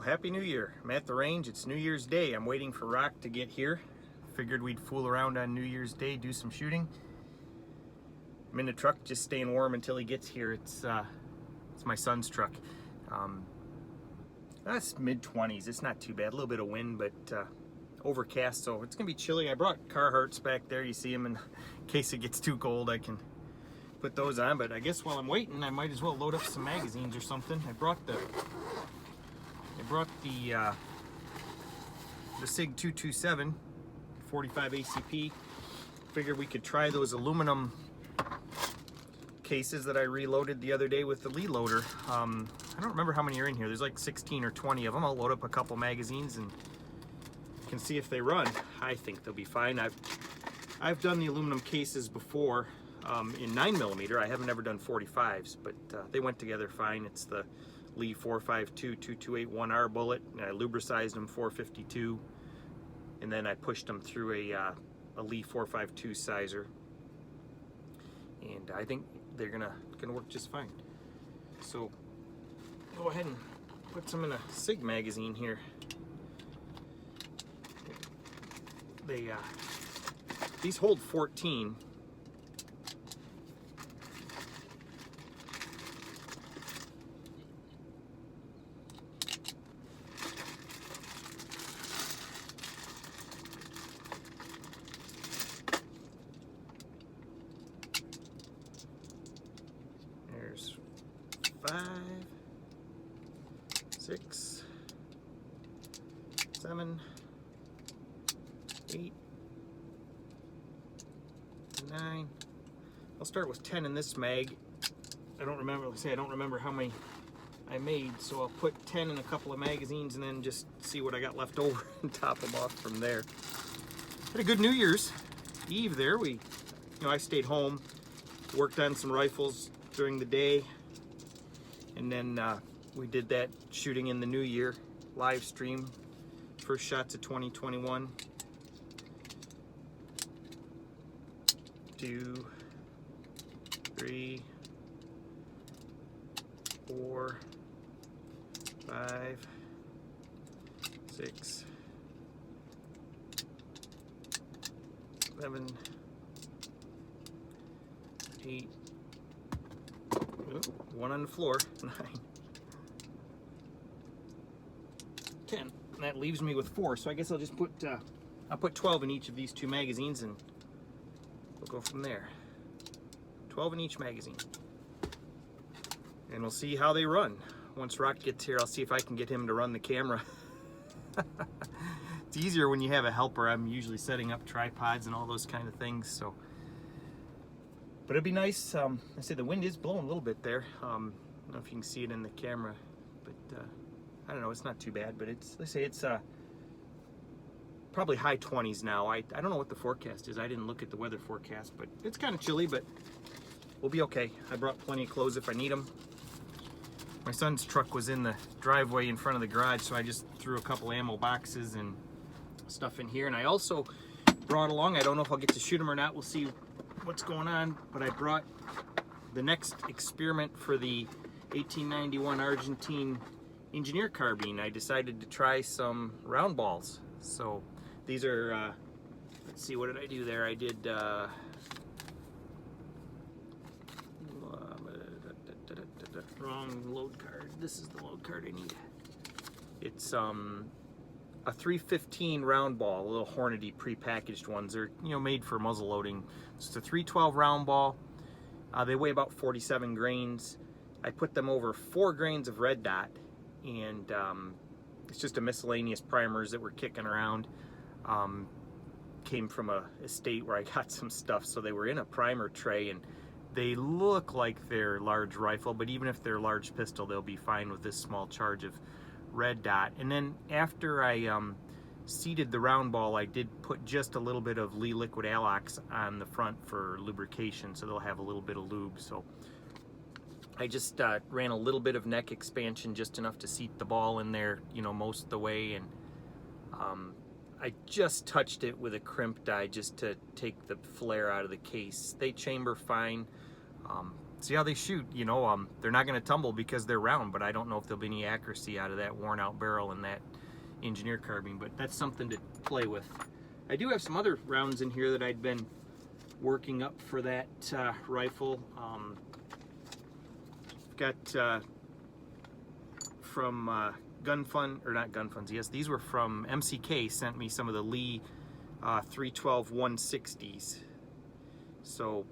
Happy New Year. I'm at the range. It's New Year's Day. I'm waiting for Rock to get here. Figured we'd fool around on New Year's Day, do some shooting. I'm in the truck just staying warm until he gets here. It's my son's truck. That's mid-20s. It's not too bad. A little bit of wind, but overcast, so it's gonna be chilly. I brought Carhartts back there. You see them in case it gets too cold. I can put those on, but I guess while I'm waiting, I might as well load up some magazines or something. I brought the Sig 227 45 ACP. Figured we could try those aluminum cases that I reloaded the other day with the Lee loader. I don't remember how many are in here. There's like 16 or 20 of them. I'll load up a couple magazines and can see if they run. I think they'll be fine. I've done the aluminum cases before in 9mm. I haven't ever done 45s, but they went together fine. It's the Lee 452-2281R bullet, and I lubricized them 452, and then I pushed them through a Lee 452 sizer, and I think they're gonna work just fine. So go ahead and put some in a Sig magazine here. These hold 14. There's 5, 6, 7, 8, 9. I'll start with 10 in this mag. I don't remember how many I made, so I'll put 10 in a couple of magazines and then just see what I got left over and top them off from there. Had a good New Year's Eve there. I stayed home, worked on some rifles during the day, and then we did that shooting in the new year live stream, first shots of 2021. 2, 3, 4, 5, 6, 7, 8, one on the floor, 9, 10. And that leaves me with 4, so I guess I'll just put 12 in each of these 2 magazines, and we'll go from there. 12 in each magazine. And we'll see how they run. Once Rock gets here, I'll see if I can get him to run the camera. It's easier when you have a helper. I'm usually setting up tripods and all those kind of things, so. But it'd be nice. I say the wind is blowing a little bit there. I don't know if you can see it in the camera, but I don't know, it's not too bad, but let's say it's probably high 20s now. I don't know what the forecast is. I didn't look at the weather forecast, but it's kind of chilly, but we'll be okay. I brought plenty of clothes if I need them. My son's truck was in the driveway in front of the garage, so I just threw a couple ammo boxes and stuff in here. And I also brought along, I don't know if I'll get to shoot them or not, we'll see what's going on, but I brought the next experiment for the 1891 Argentine Engineer Carbine. I decided to try some round balls. So these are, let's see, what did I do there? I did, wrong load card. This is the load card I need. It's a 315 round ball, a little Hornady pre-packaged ones. They're made for muzzle loading. It's a 312 round ball. They weigh about 47 grains. I put them over 4 grains of red dot, and it's just a miscellaneous primers that were kicking around. Came from a estate where I got some stuff, so they were in a primer tray, and they look like they're large rifle, but even if they're large pistol, they'll be fine with this small charge of red dot. And then after I seated the round ball, I did put just a little bit of Lee liquid Alox on the front for lubrication, so they'll have a little bit of lube. So I just ran a little bit of neck expansion, just enough to seat the ball in there, most of the way, and I just touched it with a crimp die just to take the flare out of the case. They chamber fine. see how they shoot. You know, they're not going to tumble because they're round, but I don't know if there'll be any accuracy out of that worn out barrel in that engineer carbine, but that's something to play with. I do have some other rounds in here that I'd been working up for that rifle. Got from Gun Fun, or not Gun Funds, yes, these were from MCK, sent me some of the Lee 312 160s. So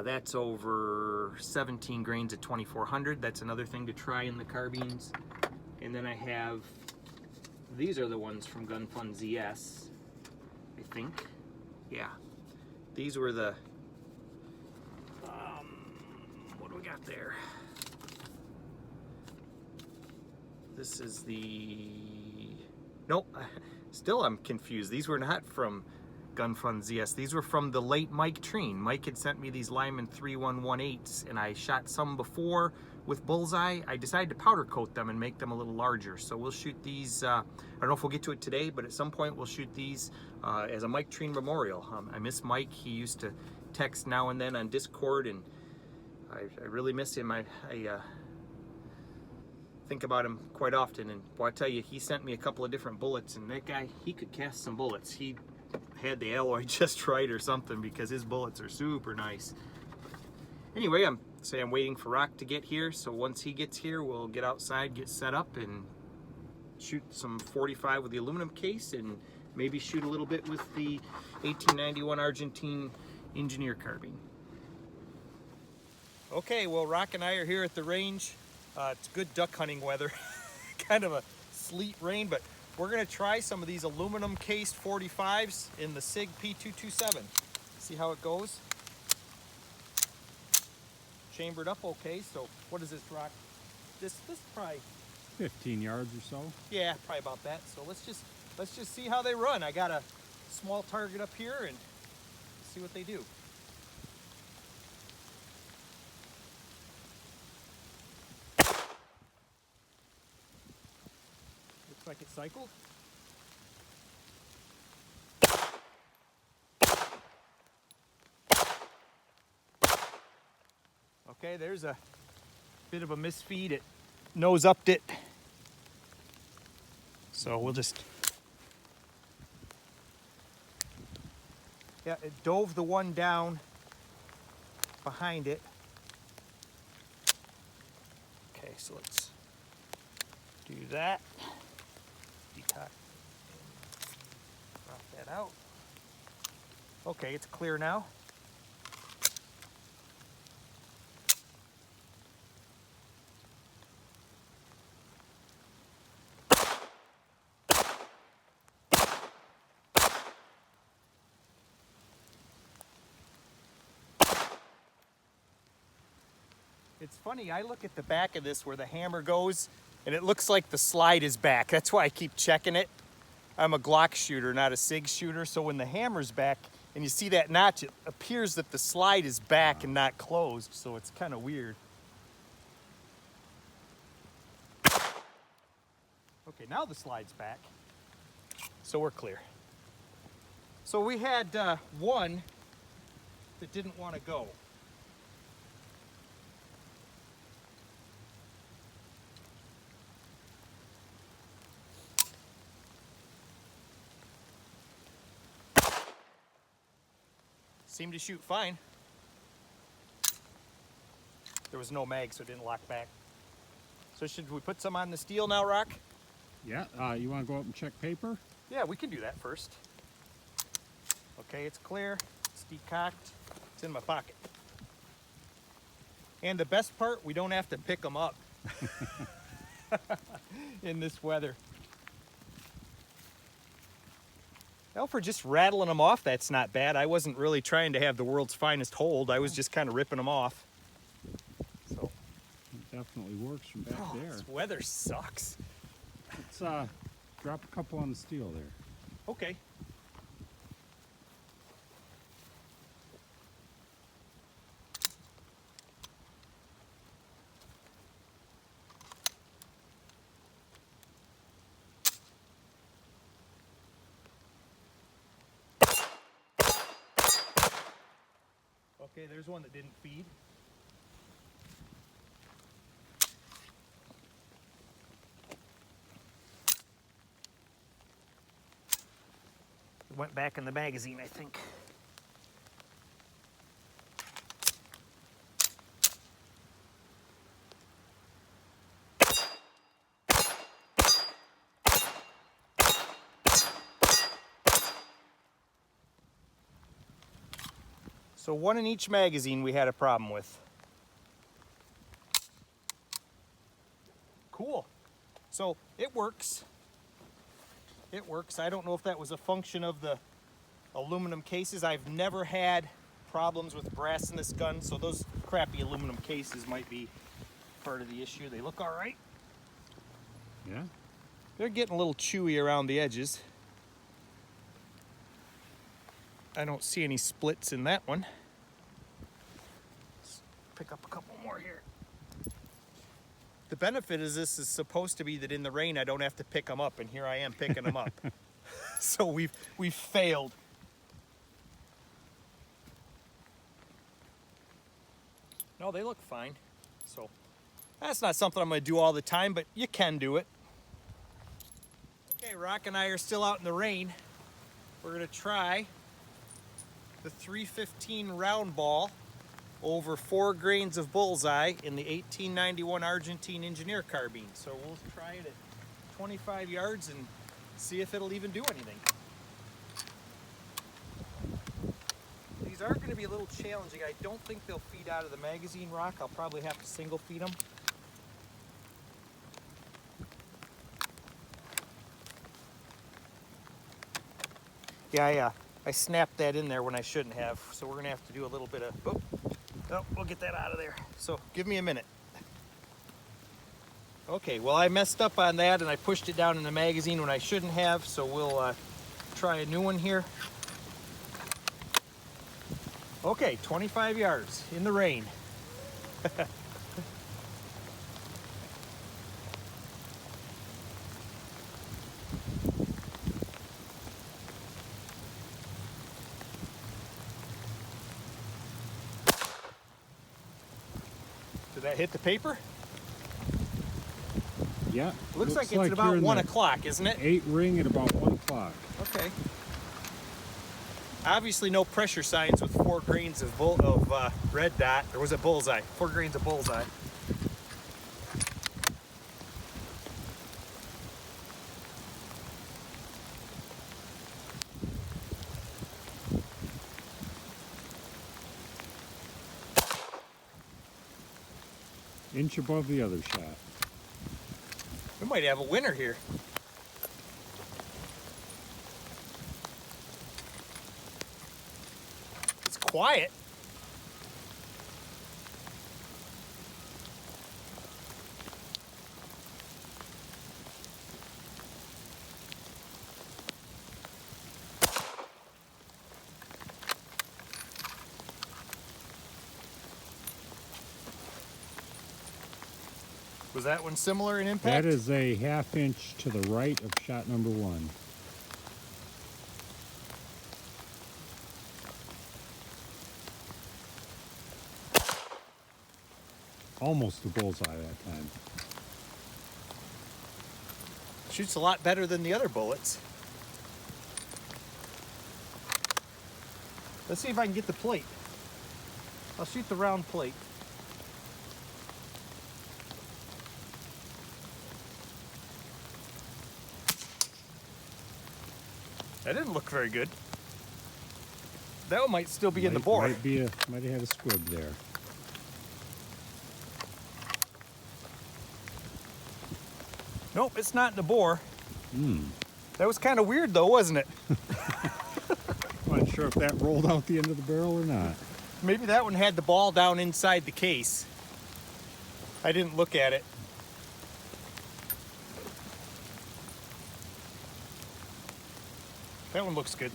that's over 17 grains at 2400. That's another thing to try in the carbines. And then I have, these are the ones from Gun Fun ZS, I think. Yeah, these were the, what do we got there? This is the, nope, still I'm confused. These were not from Gun Fun ZS. These were from the late Mike Treen. Mike had sent me these Lyman 3118s, and I shot some before with Bullseye. I decided to powder coat them and make them a little larger. So we'll shoot these, I don't know if we'll get to it today, but at some point we'll shoot these as a Mike Treen memorial. I miss Mike. He used to text now and then on Discord, and I really miss him. I think about him quite often, and boy, I tell you, he sent me a couple of different bullets, and that guy, he could cast some bullets. He had the alloy just right or something, because his bullets are super nice. Anyway, I'm waiting for Rock to get here, so once he gets here, we'll get outside, get set up, and shoot some 45 with the aluminum case, and maybe shoot a little bit with the 1891 Argentine Engineer Carbine. Okay, well, Rock and I are here at the range. It's good duck hunting weather, kind of a sleet rain, but we're gonna try some of these aluminum cased 45s in the Sig P227. See how it goes. Chambered up okay, so what is this, Rock? This probably 15 yards or so. Yeah, probably about that. So let's just see how they run. I got a small target up here and see what they do. Looks like it cycled. Okay, there's a bit of a misfeed. It nose upped it. So we'll just, yeah, it dove the one down behind it. Okay, so let's do that. Decock. Drop that out. Okay, it's clear now. It's funny, I look at the back of this where the hammer goes, and it looks like the slide is back. That's why I keep checking it. I'm a Glock shooter, not a Sig shooter, so when the hammer's back and you see that notch, it appears that the slide is back and not closed, so it's kind of weird. Okay, now the slide's back, so we're clear. So we had one that didn't want to go. Seemed to shoot fine. There was no mag, so it didn't lock back. So should we put some on the steel now, Rock? Yeah, you want to go up and check paper? Yeah, we can do that first. Okay, it's clear, it's decocked, it's in my pocket. And the best part, we don't have to pick them up in this weather. Well, for just rattling them off, that's not bad. I wasn't really trying to have the world's finest hold. I was just kind of ripping them off. So it definitely works from back there. This weather sucks. Let's drop a couple on the steel there. Okay. Okay, there's one that didn't feed. It went back in the magazine, I think. So one in each magazine we had a problem with. Cool. So it works. It works. I don't know if that was a function of the aluminum cases. I've never had problems with brass in this gun, so those crappy aluminum cases might be part of the issue. They look all right. Yeah. They're getting a little chewy around the edges. I don't see any splits in that one. Let's pick up a couple more here. The benefit is this is supposed to be that in the rain I don't have to pick them up, and here I am picking them up. So we've failed. No, they look fine. So that's not something I'm going to do all the time, but you can do it. Okay, Rock and I are still out in the rain. We're going to try the 315 round ball over 4 grains of bullseye in the 1891 Argentine Engineer Carbine. So we'll try it at 25 yards and see if it'll even do anything. These are going to be a little challenging. I don't think they'll feed out of the magazine, Rock. I'll probably have to single feed them. Yeah, I snapped that in there when I shouldn't have, so we're going to have to do a little bit of... Oh, we'll get that out of there. So give me a minute. Okay, well I messed up on that and I pushed it down in the magazine when I shouldn't have, so we'll try a new one here. Okay, 25 yards in the rain. Did that hit the paper? Yeah. Looks like it's at about 1 o'clock, isn't it? 8 ring at about 1 o'clock. Okay. Obviously no pressure signs with 4 grains of red dot, or was it bullseye? 4 grains of bullseye. Inch above the other shot. We might have a winner here. It's quiet. Was that one similar in impact? That is a ½ inch to the right of shot number 1. Almost a bullseye that time. Shoots a lot better than the other bullets. Let's see if I can get the plate. I'll shoot the round plate. That didn't look very good. That one might still be in the bore. Might have had a squib there. Nope, it's not in the bore. Hmm. That was kind of weird though, wasn't it? I'm not sure if that rolled out the end of the barrel or not. Maybe that one had the ball down inside the case. I didn't look at it. That one looks good.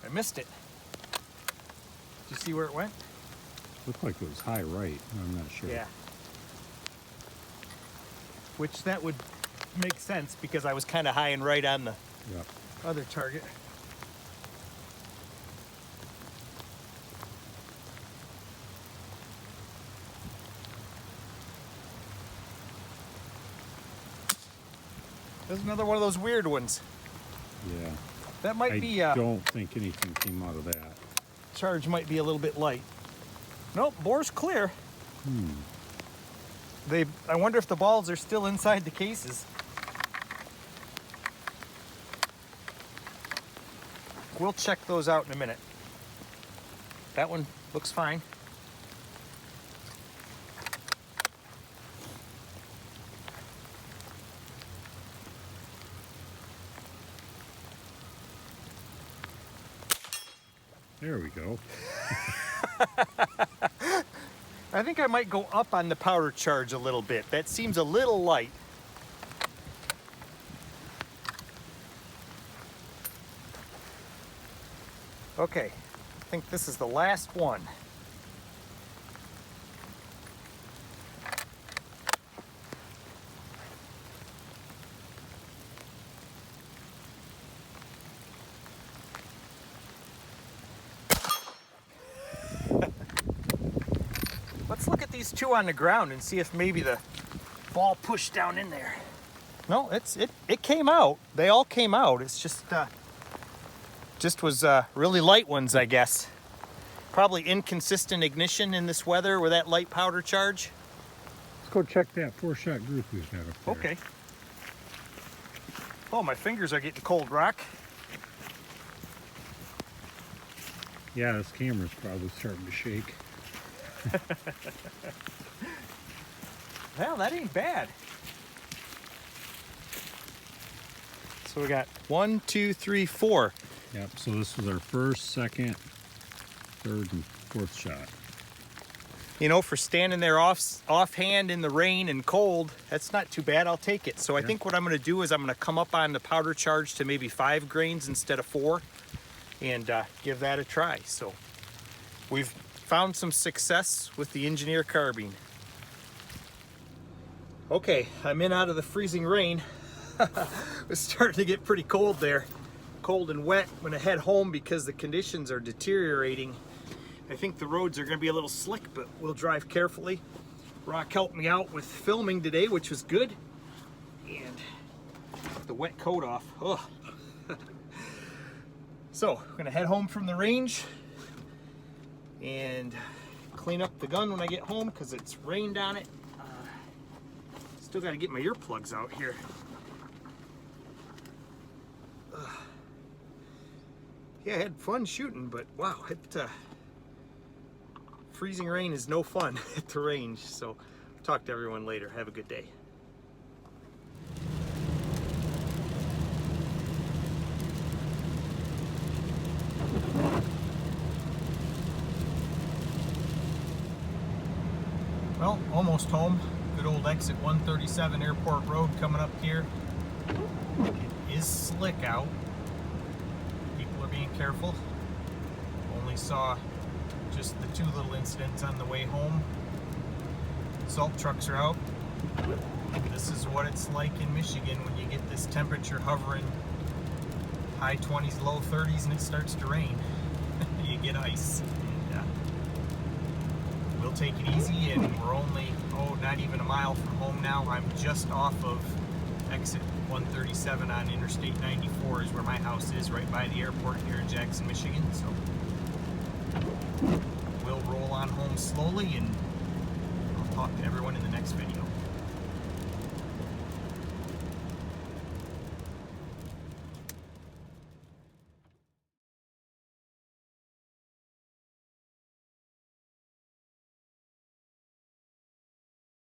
I missed it. Did you see where it went? Looked like it was high right. I'm not sure. Yeah. Which that would make sense because I was kind of high and right on the Yep. other target. There's another one of those weird ones. Yeah. That might be I don't think anything came out of that. Charge might be a little bit light. Nope, bore's clear. I wonder if the balls are still inside the cases. We'll check those out in a minute. That one looks fine. There we go. I think I might go up on the powder charge a little bit. That seems a little light. Okay, I think this is the last one. Let's look at these two on the ground and see if maybe the ball pushed down in there. No, it came out. They all came out. It's just was really light ones, I guess. Probably inconsistent ignition in this weather with that light powder charge. Let's go check that 4-shot group we've got up there. Okay. Oh, my fingers are getting cold, Rock. Yeah, this camera's probably starting to shake. Well, that ain't bad. So we got 1, 2, 3, 4. Yep, so this was our first, second, third, and fourth shot. You know, for standing there offhand in the rain and cold, that's not too bad. I'll take it. So I think what I'm going to do is I'm going to come up on the powder charge to maybe 5 grains instead of 4 and give that a try. So we've found some success with the Engineer Carbine. Okay, I'm in out of the freezing rain. It's starting to get pretty cold there. Cold and wet. I'm going to head home because the conditions are deteriorating. I think the roads are going to be a little slick, but we'll drive carefully. Rock helped me out with filming today, which was good. And the wet coat off. Ugh. So, I'm going to head home from the range and clean up the gun when I get home because it's rained on it. Still got to get my earplugs out here. Yeah, I had fun shooting, but wow, freezing rain is no fun at the range. So, talk to everyone later. Have a good day. Well, almost home. Good old exit 137 Airport Road coming up here. It is slick out. People are being careful. Only saw just the 2 little incidents on the way home. Salt trucks are out. This is what it's like in Michigan when you get this temperature hovering high 20s, low 30s, and it starts to rain. You get ice. And, we'll take it easy, and we're only, not even a mile from home now. I'm just off of exit 137 on Interstate 94 is where my house is, right by the airport here in Jackson, Michigan. So we'll roll on home slowly, and I'll talk to everyone in the next video.